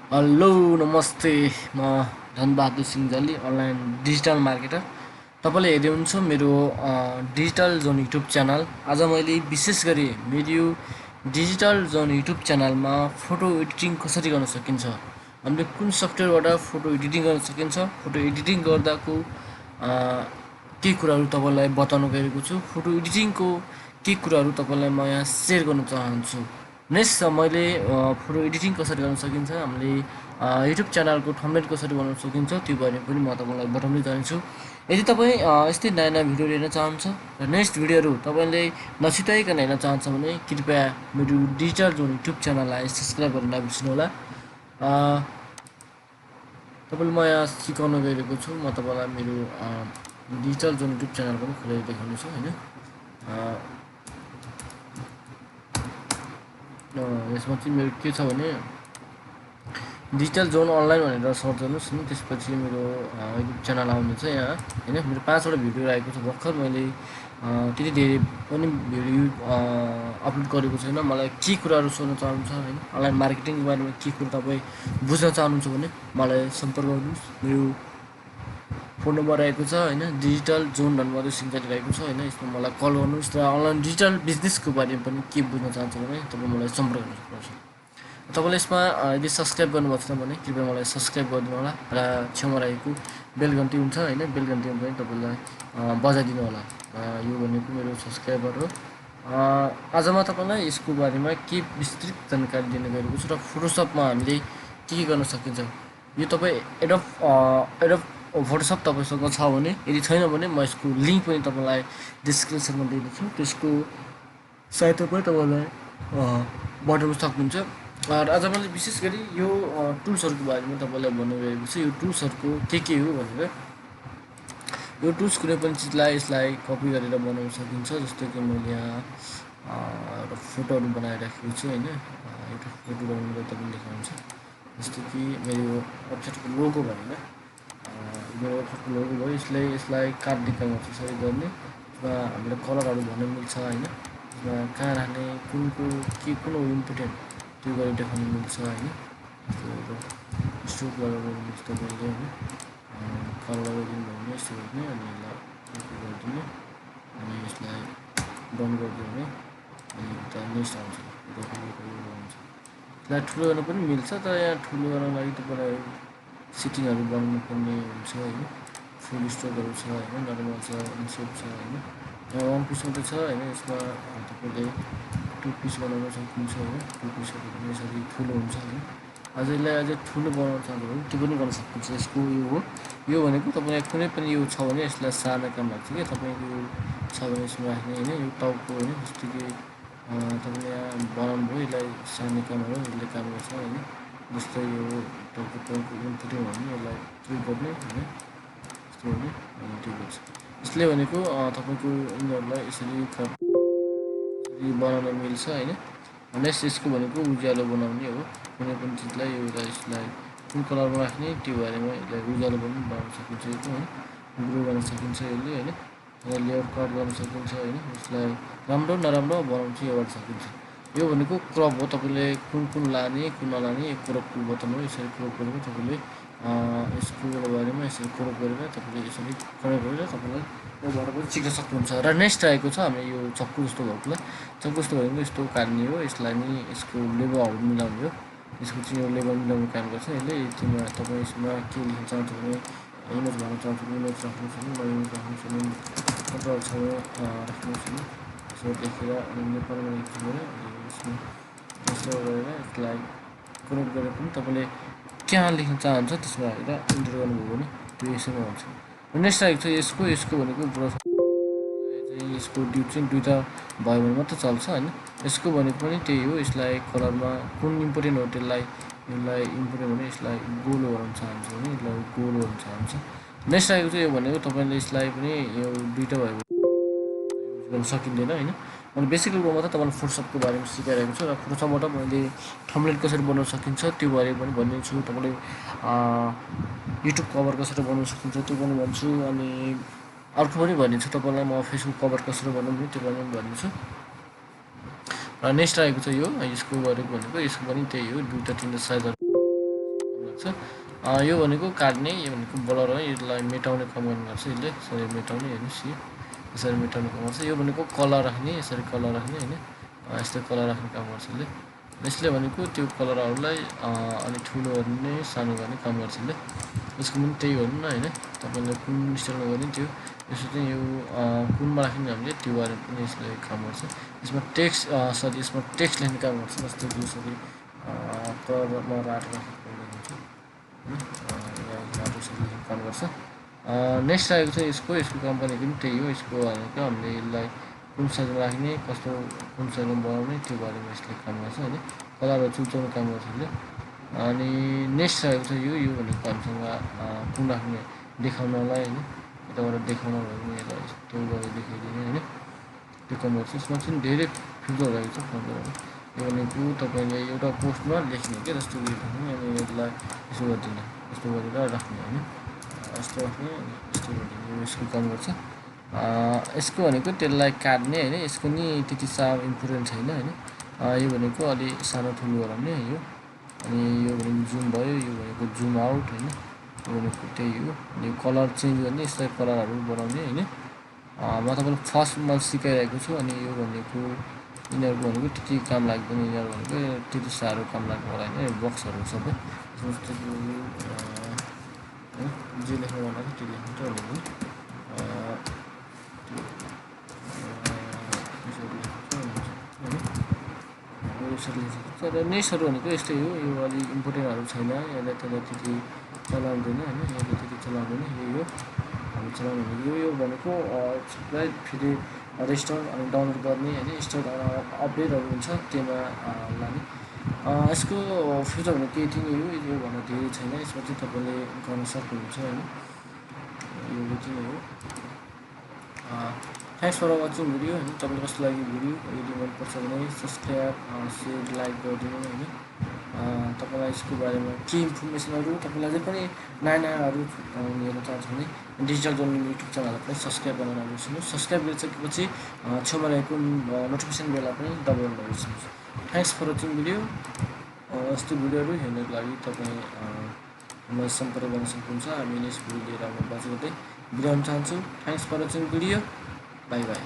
Hello नमस्ते। म Dhanbahadur सिंहजली online digital marketer. तपाईँले हेर्दै हुनुहुन्छ मेरो डिजिटल जोन युट्युब च्यानल। आज मैले विशेष गरी मेरो यो डिजिटल जोन युट्युब च्यानलमा फोटो एडिटिङ कसरी गर्न सकिन्छ, हामीले कुन सफ्टवेयरबाट फोटो एडिटिङ गर्न सकिन्छ, फोटो एडिटिङ गर्दाको केही कुराहरू तपाईँलाई बताउन गएको छु। फोटो एडिटिङको केही कुराहरू तपाईँलाई म यहाँ सेयर गर्न चाहन्छु। नेक्स्ट मैले फोटो एडिटिङ कसरी गर्न सकिन्छ, हामीले युट्युब च्यानलको थम्बनेल कसरी बनाउन सकिन्छ त्यो बारेमा पनि म तपाईँलाई बताउन चाहन्छु। यदि तपाईँ यस्तै नयाँ नयाँ भिडियोहरू हेर्न चाहन्छ र नेक्स्ट भिडियोहरू तपाईँले नछुटाइकन हेर्न चाहन्छ भने कृपया मेरो डिजिटल जोन युट्युब च्यानललाई सब्सक्राइब गरेर नबिर्सनु होला। तपाईँले म यहाँ सिकाउन गइरहेको छु। म तपाईँलाई मेरो डिजिटल जोन युट्युब च्यानल पनि खोलेर देखाउनेछु होइन। यसमा चाहिँ मेरो के छ भने डिजिटल जोन अनलाइन भनेर सर्च गर्नुहोस् नि, त्यसपछि मेरो युट्युब च्यानल आउनेछ यहाँ होइन। मेरो 5वटा भिडियो आएको छ भर्खर। मैले त्यति धेरै पनि भिडियो अपलोड गरेको छैन। मलाई के कुराहरू सोध्न चाहनुहुन्छ होइन, अनलाइन मार्केटिङको बारेमा के कुरा तपाईँ बुझ्न चाहनुहुन्छ भने मलाई सम्पर्क गर्नुहोस्। मेरो फोन नम्बर रहेको छ होइन, डिजिटल जोन धनबहादुर सिंहजली रहेको छ होइन। यसमा मलाई कल गर्नुहोस् र अनलाइन डिजिटल बिजनेसको बारेमा पनि के बुझ्न चाहन्छ भने तपाईँ मलाई सम्पर्क गर्नुपर्छ। तपाईँले यसमा यदि सब्सक्राइब गर्नुभएको छैन भने कृपया मलाई सब्सक्राइब गरिदिनु होला र छेउमा रहेको बेल घन्टी हुन्छ होइन, बेल घन्टीमा पनि तपाईँलाई बजाइदिनु होला। यो भनेको मेरो सब्सक्राइबर हो। आज म तपाईँलाई यसको बारेमा के विस्तृत जानकारी दिन गएको छु र फोटोसपमा हामीले के गर्न सकिन्छ। यो तपाईँ एडोब फोटोसप तपाईँसँग छ भने, यदि छैन भने म यसको लिङ्क पनि तपाईँलाई डिस्क्रिप्सनमा दिँदैछु, त्यसको सहायता पनि तपाईँलाई बताउन सक्नुहुन्छ। र आज मैले विशेष गरी यो टुल्सहरूको बारेमा तपाईँलाई भन्नु गएको छु। यो टुल्सहरूको के हो भनेर, यो टुल्स कुनै पनि चिजलाई यसलाई कपी गरेर बनाउन सकिन्छ। जस्तै कि मैले यहाँ एउटा फोटोहरू बनाइराखेको छु होइन। एउटा फोटो बनाउनु गर्दा पनि देखाउँछ। जस्तै कि मेरो वेबसाइटको लोगो भनेर मेरो वेबसाइटको लोगो भयो, यसलाई काट निकाल्नु छ सही गर्ने। यसमा हामीले कलरहरू भन्न मिल्छ होइन। यसमा कहाँ राख्ने, कुनको के कुन इम्पोर्टेन्ट त्यो गरेर देखाउनु मिल्छ होइन। यस्तो स्ट्रोक गरेर मिल्छ तपाईँले होइन। कलर गरिदिनु भयो भने यस्तो गर्ने, अनि यसलाई गरिदिने, अनि यसलाई डन गरिदियो भने अनि यता नेक्स्ट आउँछ, हुन्छ। यसलाई ठुलो गर्न पनि मिल्छ, तर यहाँ ठुलो गर्नको लागि तपाईँलाई सेटिङहरू बनाउनु पर्ने हुन्छ होइन। फुल स्ट्रोकहरू छ होइन, नर्मल छ, इन्सेप छ होइन। यहाँ 1 पिस मात्रै छ होइन। यसमा तपाईँले 2 पिस बनाउन सक्नुहुन्छ होइन। 2 पिसहरू पनि यसरी ठुलो हुन्छ होइन। यसलाई अझै ठुलो बनाउन चाहनुहुन्छ भने त्यो पनि गर्न सक्नुहुन्छ। यसको यो हो, यो भनेको तपाईँलाई कुनै पनि यो छ भने यसलाई सार्ने काम लाग्छ क्या। तपाईँको यो छ भने यसमा राख्ने होइन, यो टाउको होइन। जस्तो कि तपाईँले यहाँ बनाउनु भयो, यसलाई सार्ने कामहरू यसले काम गर्छ होइन। जस्तै यो टाउको इन्पुट हो भने यसलाई क्लिक गर्ने होइन, यस्तो गर्ने अनि त्यो गर्छ। यसले भनेको तपाईँको यिनीहरूलाई यसरी बनाउन मिल्छ होइन। नेक्स्ट यसको भनेको उज्यालो बनाउने हो। कुनै पनि चिजलाई यसलाई कुन कलरमा राख्ने त्यो बारेमा यसलाई उज्यालो पनि बनाउन सकिन्छ यो होइन। ग्रो गर्न सकिन्छ यसले होइन। लेयर कट गर्न सकिन्छ होइन। यसलाई राम्रो नराम्रो बनाउनु चाहिँ योबाट सकिन्छ। यो भनेको क्रप हो। तपाईँले कुन लाने कुन नलाने यो क्रपको बटन हो। यसरी क्रप गरेर तपाईँले यसको बारेमा यसरी क्रप गरेर तपाईँले यसरी क्रप गरेर तपाईँलाई योबाट पनि सिक्न सक्नुहुन्छ। र नेक्स्ट आएको छ हामीले यो चक्कु जस्तो भएकोलाई, चक्कु जस्तो भनेको यस्तो काट्ने हो। यसलाई नि यसको लेबलहरू मिलाउने हो। यसको चाहिँ यो लेबल मिलाउने काम गर्छ यसले। यतिमा तपाईँ यसमा के लेख्न चाहन्छ भने इमेज भन्न चाहन्छ भने इमेज राख्नुहोस् भने म इमेज राख्नुहोस् भने कन्ट्रोल छ राख्नुहोस् भने यसो लेखेर अनि नेपालमा लेख्छु भने यसमा यसो गरेर यसलाई क्रप गरेर पनि तपाईँले कहाँ लेख्न चाहन्छ त्यसमा हेरेर इन्टर गर्नुभयो भने त्यो यसैमा हुन्छ। नेक्स्ट आएको छ यसको भनेको यसको ड्युब चाहिँ 2टा भयो भने मात्रै चल्छ होइन। यसको भनेको पनि त्यही हो। यसलाई कलरमा कुन इम्पोर्टेन्ट हो त्यसलाई यसलाई इम्पोर्टेन्ट भने यसलाई गोलो गर्न चाहन्छ भने यसलाई गोलो गर्न चाहन्छ। नेक्स्ट आएको चाहिँ यो भनेको तपाईँले यसलाई पनि यो 2टा भयो भने युज गर्न सकिँदैन होइन। मैले बेसिक लेभलमा मात्रै तपाईँलाई फोटोसपको बारेमा सिकाइरहेको छु र फोटोसपबाट मैले थम्बनेल कसरी बनाउन सकिन्छ त्यो बारे पनि भनिदिन्छु। तपाईँले युट्युब कभर कसरी बनाउन सकिन्छ त्यो पनि भन्छु। अनि अर्को पनि भनिदिन्छु तपाईँलाई म फेसबुक कभर कसरी बनाउनु त्यो पनि भनिदिन्छु। र नेक्स्ट आएको छ यसको गरेको भनेको यसको पनि त्यही हो। 2टा 3टा साइजहरू छ। यो भनेको काट्ने, यो भनेको ब्लर हो, यसलाई मेटाउने काम गर्नुपर्छ यसले, यसरी मेटाउने हेर्नुहोस् यसरी मेटाउने काम गर्छ। यो भनेको कलर राख्ने, यसरी कलर राख्ने होइन, यस्तो कलर राख्ने काम गर्छ यसले। यसले भनेको त्यो कलरहरूलाई अलिक ठुलो गर्ने सानो गर्ने काम गर्छ यसले। यसको पनि त्यही हो नि होइन, तपाईँले कुन स्टाइलमा गर्ने त्यो यसो चाहिँ यो कुनमा राख्ने हामीले त्यो बारेमा पनि यसले काम गर्छ। यसमा टेक्स्ट यसमा टेक्स्ट लेख्ने काम गर्छ, जस्तै कि यसरी म रातो राखेको काम गर्छ। नेक्स्ट आएको छ यसको कम्पनीको पनि त्यही हो। यसको भनेको हामीले यसलाई कुन साइजमा राख्ने, कस्तो कुन साइजमा बनाउने त्यो बारेमा यसले काम गर्छ होइन, कलरहरू चुचाउने काम गर्छ यसले। अनि नेक्स्ट आएको छ यो भनेको हामीसँग कुन राख्ने देखाउनलाई होइन, यताबाट देखाउन भयो भने यसलाई यस्तो गरेर देखाइदिने होइन, त्यो काम गर्छ। यसमा चाहिँ धेरै फिचर रहेको छ फोनहरू। यो भनेको तपाईँले एउटा पोस्टमा लेख्ने क्या, जस्तो कि राख्ने अनि यसलाई यसो गरिदिने, यस्तो गरेर राख्ने होइन, यस्तो राख्ने अनि यस्तो गरिदिने, यसको काम गर्छ। यसको भनेको त्यसलाई काट्ने होइन, यसको नि त्यति साह्रो इम्पोर्टेन्ट छैन होइन। यो भनेको अलि सानो ठुलो गराउने यो, अनि यो भनेको जुम भयो, यो भनेको जुम आउट होइन, यो भनेको त्यही हो। अनि कलर चेन्ज गर्ने, यसलाई कलरहरू बनाउने होइन। म तपाईँलाई फर्स्टमा सिकाइरहेको छु। अनि यो भनेको यिनीहरूको भनेको त्यति काम लाग्दैन, यिनीहरू भनेको त्यति साह्रो काम लाग्ने होला होइन, बक्सहरू सबै जस्तो कि जे लेख्नु मन लाग्यो त्यो लेख्नु त भनेको तर नेक्स्टहरू भनेको यस्तै हो। यो अलि इम्पोर्टेन्टहरू छैन, यसलाई त्यसलाई त्यति चलाउँदैन होइन, यसले त्यति चलाउँदैन, यही हो हामी चलाउने भनेको। यो भनेको प्रायः फेरि रेस्टोर अनि डाउनलोड गर्ने होइन, स्टोर अपडेटहरू हुन्छ त्यसमा लाने। यसको फ्युचर भनेको यति नै हो, योभन्दा धेरै छैन। यसमा चाहिँ तपाईँले गर्न सक्नुहुन्छ होइन, यो यति नै हो। थ्याङ्क्स फर वाचिङ भिडियो होइन। तपाईँलाई कस्तो लाग्यो भिडियो, यदि मनपर्छ भने सब्सक्राइब सेयर लाइक गरिदिनु होइन। तपाईँलाई यसको बारेमा के इन्फर्मेसनहरू तपाईँलाई अझै पनि नयाँहरू हेर्न चाहन्छ भने डिजिटल जोन युट्युब च्यानललाई पनि सब्सक्राइब गर्न नबिर्सिनुहोस्। सब्सक्राइब गरिसकेपछि छेउमा रहेको नोटिफिकेसन बेललाई पनि दबाउन नबिर्सिनुहोस्। Thanks for watching video. यस्तो भिडियोहरू हेर्नको लागि तपाईँ मलाई सम्पर्क गर्न सक्नुहुन्छ। हामी नेक्स्ट भिडियो लिएर आउने बाँच्दै बिराउन चाहन्छु। Thanks for watching video. Bye by.